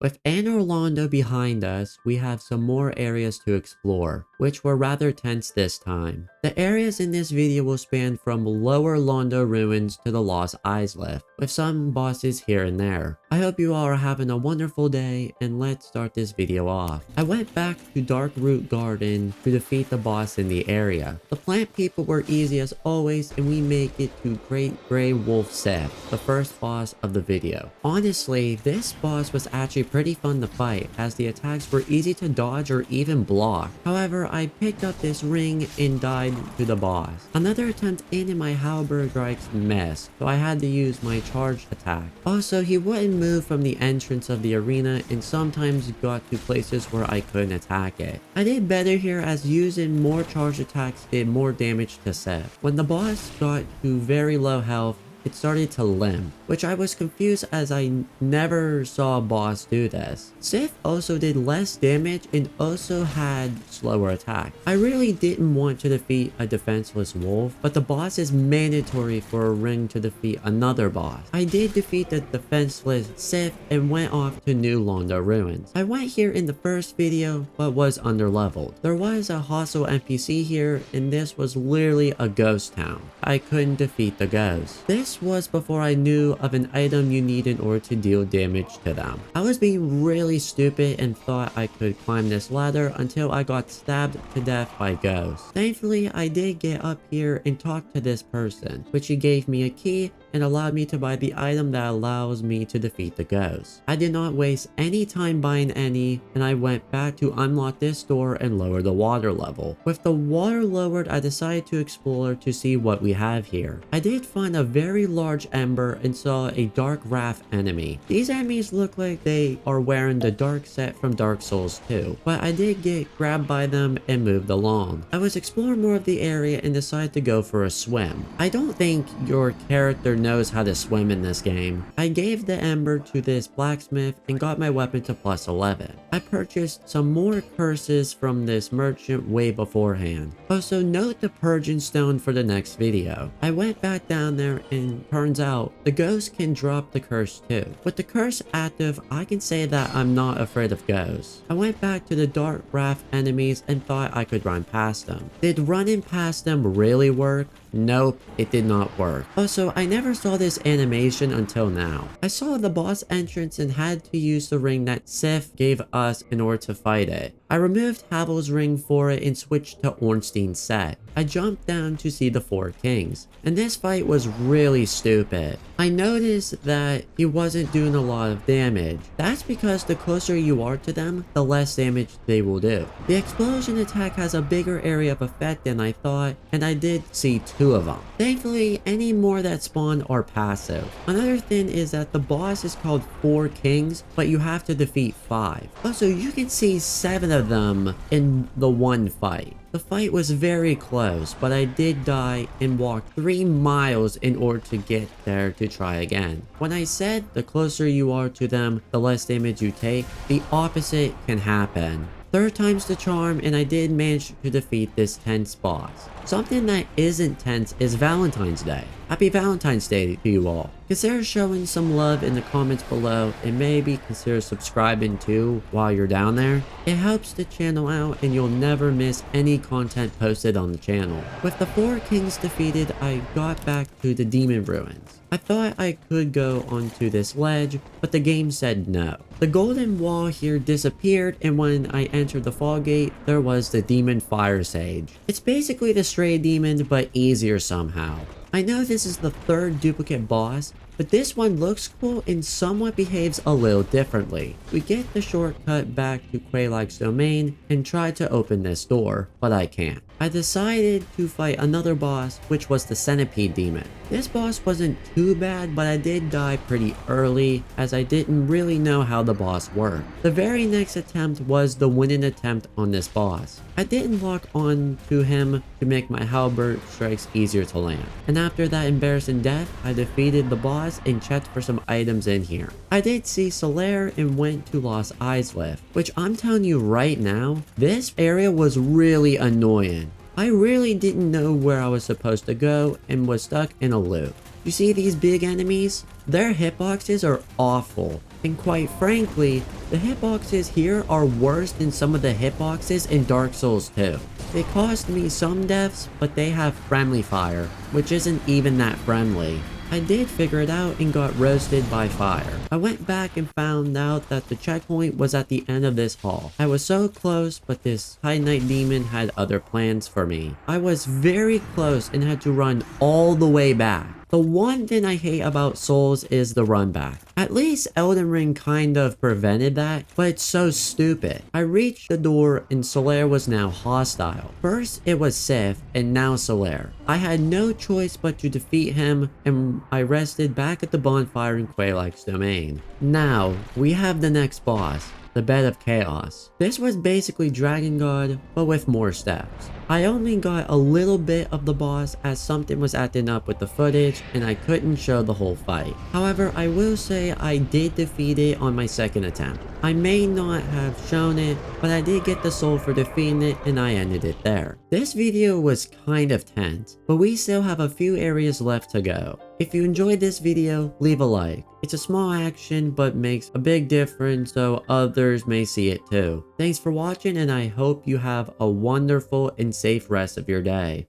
With Anne Orlando behind us, we have some more areas to explore, which were rather tense this time. The areas in this video will span from Lower Londo Ruins to the Lost Izalith, with some bosses here and there. I hope you all are having a wonderful day, and let's start this video off. I went back to Darkroot Garden to defeat the boss in the area. The plant people were easy as always, and we make it to Great Grey Wolf Seth, the first boss of the video. Honestly, this boss was actually pretty fun to fight, as the attacks were easy to dodge or even block. However, I picked up this ring and died to the boss. Another attempt and my halberd strikes missed, so I had to use my charged attack. Also, he wouldn't move from the entrance of the arena and sometimes got to places where I couldn't attack it. I did better here, as using more charged attacks did more damage to Seth. When the boss got to very low health, it started to limp, which I was confused as I never saw a boss do this. Sith also did less damage and also had slower attack. I really didn't want to defeat a defenseless wolf, but the boss is mandatory for a ring to defeat another boss. I did defeat the defenseless Sith and went off to New Londo Ruins. I went here in the first video, but was underleveled. There was a hostile NPC here, and this was literally a ghost town. I couldn't defeat the ghost. This was before I knew of an item you need in order to deal damage to them. I was being really stupid and thought I could climb this ladder until I got stabbed to death by ghosts. Thankfully, I did get up here and talk to this person, which he gave me a key and allowed me to buy the item that allows me to defeat the ghost. I did not waste any time buying any, and I went back to unlock this door and lower the water level. With the water lowered, I decided to explore to see what we have here. I did find a very large ember and saw a dark wrath enemy. These enemies look like they are wearing the dark set from Dark Souls 2, but I did get grabbed by them and moved along. I was exploring more of the area and decided to go for a swim. I don't think your character knows how to swim in this game. I gave the ember to this blacksmith and got my weapon to plus 11. I purchased some more curses from this merchant way beforehand. Also, note the purging stone for the next video. I went back down there and turns out the ghost can drop the curse too. With the curse active, I can say that I'm not afraid of ghosts. I went back to the dark wrath enemies and thought I could run past them. Did running past them really work? Nope, it did not work. Also, I never saw this animation until now. I saw the boss entrance and had to use the ring that Sith gave us in order to fight it. I removed Havel's ring for it and switched to Ornstein's set. I jumped down to see the four kings, and this fight was really stupid. I noticed that he wasn't doing a lot of damage. That's because the closer you are to them, the less damage they will do. The explosion attack has a bigger area of effect than I thought, and I did see two of them. Thankfully, any more that spawn are passive. Another thing is that the boss is called 4 kings, but you have to defeat 5. Also, you can see 7 of them in the one fight. The fight was very close, but I did die and walk 3 miles in order to get there to try again. When I said the closer you are to them, the less damage you take, the opposite can happen. 3rd time's the charm, and I did manage to defeat this tense boss. Something that isn't tense is Valentine's Day. Happy Valentine's Day to you all. Consider showing some love in the comments below, and maybe consider subscribing too while you're down there. It helps the channel out and you'll never miss any content posted on the channel. With the 4 kings defeated, I got back to the demon ruins. I thought I could go onto this ledge, but the game said no. The golden wall here disappeared, and when I entered the fog gate, there was the demon fire sage. It's basically the stray demon, but easier somehow. I know this is the 3rd duplicate boss, but this one looks cool and somewhat behaves a little differently. We get the shortcut back to Quaylike's domain and try to open this door, but I can't. I decided to fight another boss, which was the centipede demon. This boss wasn't too bad, but I did die pretty early as I didn't really know how the boss worked. The very next attempt was the winning attempt on this boss. I didn't lock on to him to make my halberd strikes easier to land. And after that embarrassing death, I defeated the boss and checked for some items in here. I did see Fulero and went to Lost Izalith, which I'm telling you right now, this area was really annoying. I really didn't know where I was supposed to go and was stuck in a loop. You see these big enemies? Their hitboxes are awful. And quite frankly, the hitboxes here are worse than some of the hitboxes in Dark Souls 2. They cost me some deaths, but they have friendly fire, which isn't even that friendly. I did figure it out and got roasted by fire. I went back and found out that the checkpoint was at the end of this hall. I was so close, but this High Knight demon had other plans for me. I was very close and had to run all the way back. The one thing I hate about Souls is the run back. At least Elden Ring kind of prevented that, but it's so stupid. I reached the door and Solaire was now hostile. First it was Sif and now Solaire. I had no choice but to defeat him and I rested back at the bonfire in Quelaag's domain. Now, we have the next boss. The Bed of Chaos. This was basically Dragon God, but with more steps. I only got a little bit of the boss as something was acting up with the footage and I couldn't show the whole fight. However, I will say I did defeat it on my second attempt. I may not have shown it, but I did get the soul for defeating it and I ended it there. This video was kind of tense, but we still have a few areas left to go. If you enjoyed this video, leave a like. It's a small action but makes a big difference so others may see it too. Thanks for watching and I hope you have a wonderful and safe rest of your day.